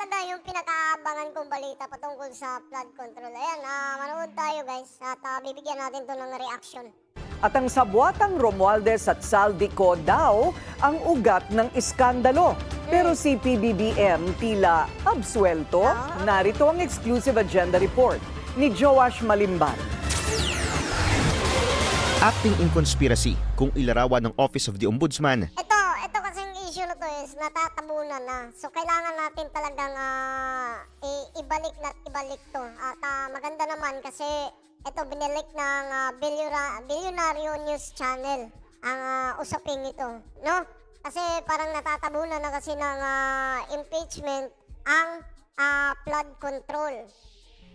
maganda yung pinakaabangan kong balita patungkol sa flood control. Ayan, manood tayo guys at bibigyan natin to ng reaction. At ang sabwatang Romualdez at Saldico daw ang ugat ng iskandalo. Pero si PBBM tila absuelto. Narito ang exclusive agenda report ni Joash Malimban. Acting in conspiracy kung ilarawan ng Office of the Ombudsman. Ito kasing issue na to is natatabunan na. So kailangan natin talagang ibalik to. At maganda naman kasi ito binilik ng Bilyonaryo News Channel ang usaping ito, no? Kasi parang natatabunan na kasi ng impeachment ang flood control.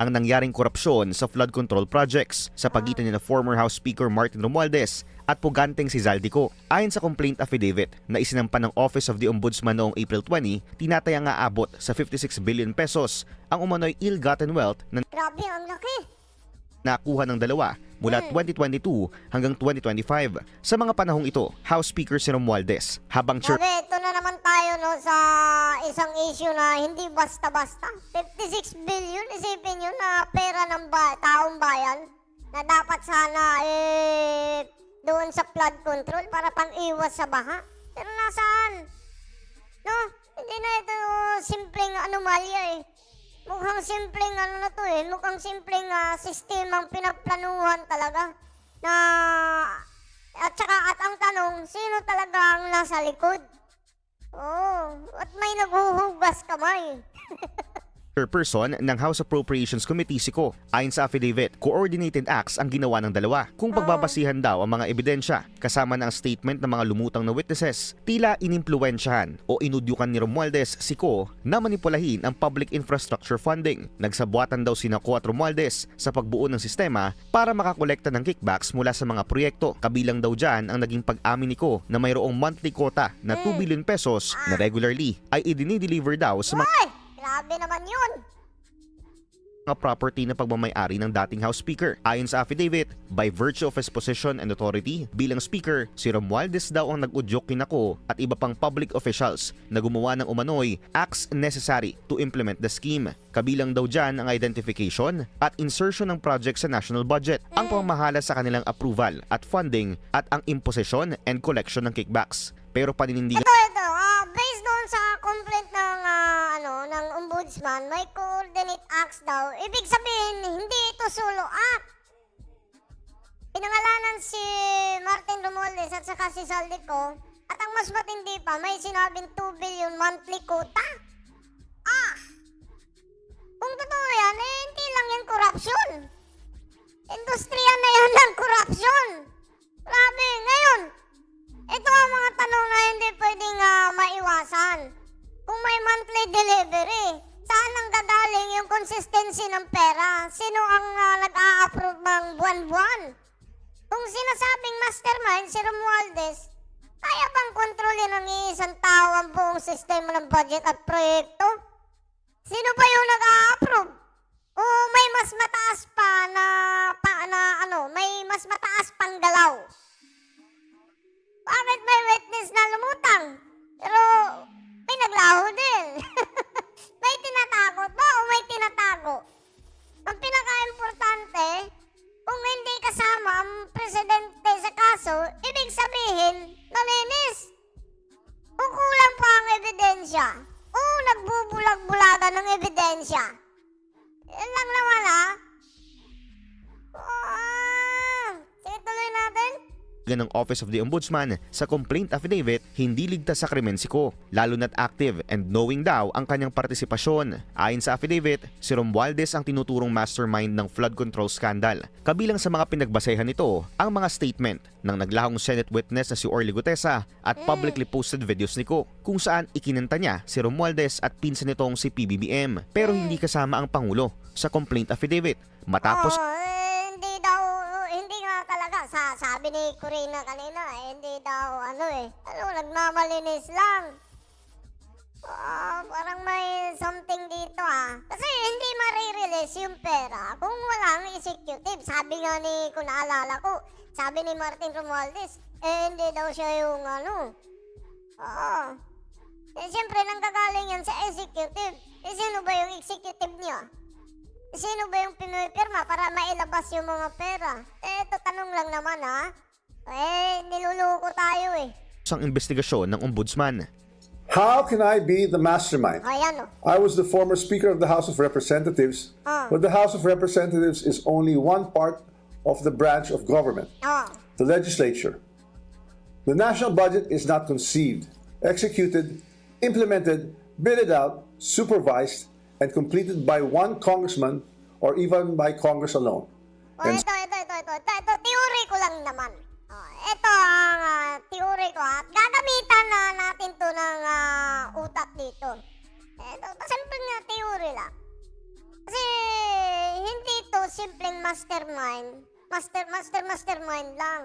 Ang nangyaring korupsyon sa flood control projects sa pagitan ni former House Speaker Martin Romualdez at puganteng si Zaldico. Ayon sa complaint affidavit na isinampa ng Office of the Ombudsman noong April 20, tinatayang aabot sa 56 billion pesos ang umano'y ill-gotten wealth na Grabe, ang laki! nakuha ng dalawa mula 2022 hanggang 2025. Sa mga panahong ito, House Speaker si Romualdez habang Grabe, ito na naman tayo no sa isang issue na hindi basta-basta. 56 billion, isipin nyo na pera ng taong bayan na dapat sana doon sa flood control para pang-iwas sa baha. Pero nasaan? No? Hindi na ito simpleng anomalya eh. Mukhang simpleng ano na to eh. Mukhang simpleng sistemang pinagplanuhan talaga. At ang tanong, sino talaga ang nasa likod? Oh, at may naghuhugas kamay. chairperson ng House Appropriations Committee si Ko. Ayon sa affidavit, coordinated acts ang ginawa ng dalawa. Kung pagbabasihan daw ang mga ebidensya, kasama ng statement ng mga lumutang na witnesses, tila inimpluwensyahan o inudyukan ni Romualdez si Ko na manipulahin ang public infrastructure funding. Nagsabuatan daw sina Ko at Romualdez sa pagbuo ng sistema para makakolekta ng kickbacks mula sa mga proyekto. Kabilang daw dyan ang naging pag-amin ni Ko na mayroong monthly quota na 2 billion pesos na regularly ay idinideliver daw sa mga Grabe naman yun. property na pagmamay-ari ng dating House Speaker. Ayon sa affidavit, by virtue of his position and authority bilang Speaker, si Romualdez daw ang nag-udyok kina Ko at iba pang public officials na gumawa ng umano'y acts necessary to implement the scheme. Kabilang daw dyan ang identification at insertion ng project sa national budget, ang pamamahala sa kanilang approval at funding at ang imposition and collection ng kickbacks. Pero paninindigan Based doon sa complaint ng ombudsman, may coordinate acts daw. Ibig sabihin, hindi ito solo act. Pinangalanan si Martin Romualdez at saka si Saldico. At ang mas matindi pa, may sinabing 2 billion monthly quota. Kung totoo yan, hindi lang yan korupsyon. Industriya na yan ng korupsyon. Grabe, ngayon, ito ang mga tanong na hindi pwedeng maiwasan. Kung may monthly delivery, saan ang gagaling yung consistency ng pera? Sino ang nag-a-approve ng buwan-buwan? Kung sinasabing mastermind si Romualdez, kaya bang kontrolin ng isang tao ang buong sistema ng budget at proyekto? Sino ba yung nag-a-approve? O may mas mataas pa may mas mataas pang galaw? Bakit may witness na lumutang? Pero may naglaho din. May tinatakot ba o may tinatago? Ang pinaka-importante, kung hindi kasama ang presidente sa kaso, ibig sabihin, malinis. Kung kulang pa ang ebidensya, o nagbubulag-bulagan ng ebidensya. Yan lang naman sige, tuloy natin. ng Office of the Ombudsman sa complaint affidavit, hindi ligtas sa krimen si Ko, lalo na't active and knowing daw ang kanyang partisipasyon. Ayon sa affidavit, si Romualdez ang tinuturong mastermind ng flood control scandal. Kabilang sa mga pinagbasehan nito ang mga statement ng naglahong Senate witness na si Orly Gutesa at publicly posted videos ni Ko kung saan ikinanta niya si Romualdez at pinsan nitong si PBBM pero hindi kasama ang Pangulo sa complaint affidavit. Matapos Hindi nga talaga. Sabi ni Corina kanina, hindi daw nagmamalinis lang. Parang may something dito Kasi hindi marirelease yung pera kung walang executive. Sabi nga kung naalala ko, sabi ni Martin Romualdez, hindi daw siya yung Eh, siyempre, nanggagaling yan sa executive. Eh, sino ba yung executive niya? Eh, sino ba yung pinipirma para mailabas yung mga pera? Eh, ito tanong lang naman, ha? Eh, niluluko tayo, eh. Ang investigasyon ng ombudsman. How can I be the mastermind? Ayan, oh. I was the former Speaker of the House of Representatives, Ah. but the House of Representatives is only one part of the branch of government, Oh. the legislature. The national budget is not conceived, executed, implemented, bidded out, supervised, and completed by one congressman or even by Congress alone. Oh, And ito, theory ko lang naman. Oh, ito ang theory ko, ha? Gagamitan na natin to ng utak dito. Ito, simple nga theory lang. Kasi hindi to simpleng mastermind. Mastermind lang.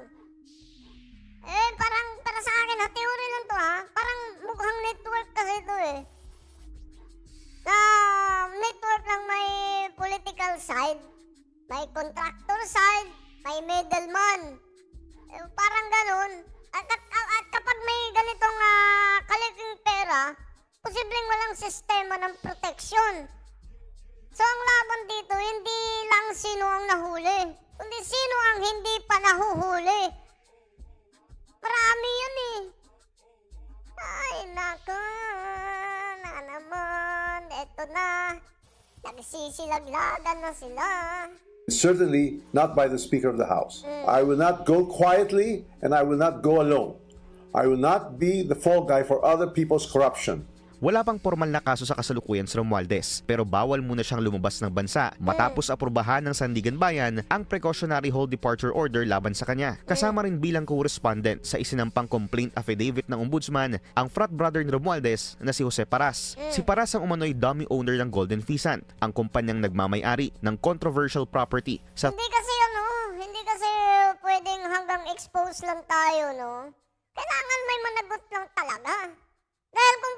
Eh, parang para sa akin, theory lang to, ha? Parang mukhang network kasi to, eh. Na network lang may political side, may contractor side, may middleman. Eh, parang ganun. At kapag may ganitong kaliking pera, posibleng walang sistema ng proteksyon. So ang laban dito, hindi lang sino ang nahuli, kundi sino ang hindi pa nahuhuli. Marami yun, eh. Ay, nako, na naman, eto na. Nagsisilaglagan na sila. certainly not by the Speaker of the House. I will not go quietly and I will not go alone. I will not be the fall guy for other people's corruption. Wala pang formal na kaso sa kasalukuyan si Romualdez, pero bawal muna siyang lumabas ng bansa matapos aprubahan ng Sandigan Bayan ang precautionary hold departure order laban sa kanya. Kasama rin bilang correspondent sa isinampang complaint affidavit ng ombudsman ang frat brother ni Romualdez na si Jose Paras. Si Paras ang umano'y dummy owner ng Golden Pheasant, ang kumpanyang nagmamay-ari ng controversial property sa Hindi kasi pwedeng hanggang expose lang tayo, no? Kailangan may managot lang talaga. Dahil kung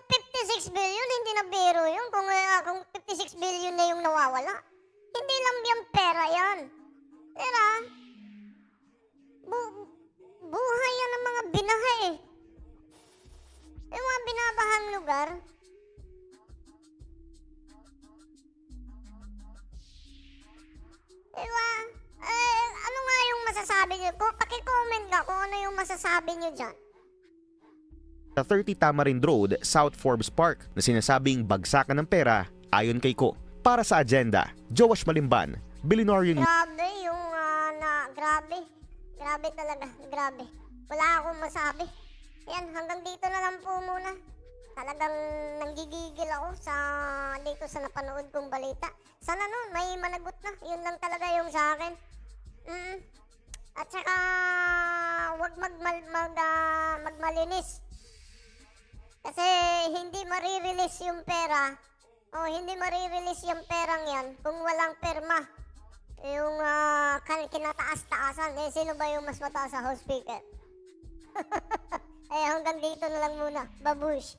56 billion, hindi na biro yun. Kung 56 billion na yung nawawala, hindi lang yung pera yan. Diba? Buhay yan ng mga binaha eh. Yung mga binabahang lugar. Diba? Ano nga yung masasabi nyo? Paki-comment nga kung ano yung masasabi nyo dyan. sa 30 Tamarind Road, South Forbes Park na sinasabing bagsakan ng pera ayon kay Ko. Para sa agenda, Joash Malimban, Billionaire News. Grabe yung grabe talaga, grabe. Wala akong masabi. Yan, hanggang dito na lang po muna. Talagang nanggigigil ako dito sa napanood kong balita. Sana nun, may managot na. Yun lang talaga yung sa akin. At saka, huwag magmalinis. Kasi hindi marirelease yung pera. Hindi marirelease yung perang yan kung walang perma. Yung kinataas-taasan. Sino ba yung mas mataas sa House Speaker? Hanggang dito na lang muna. Babush.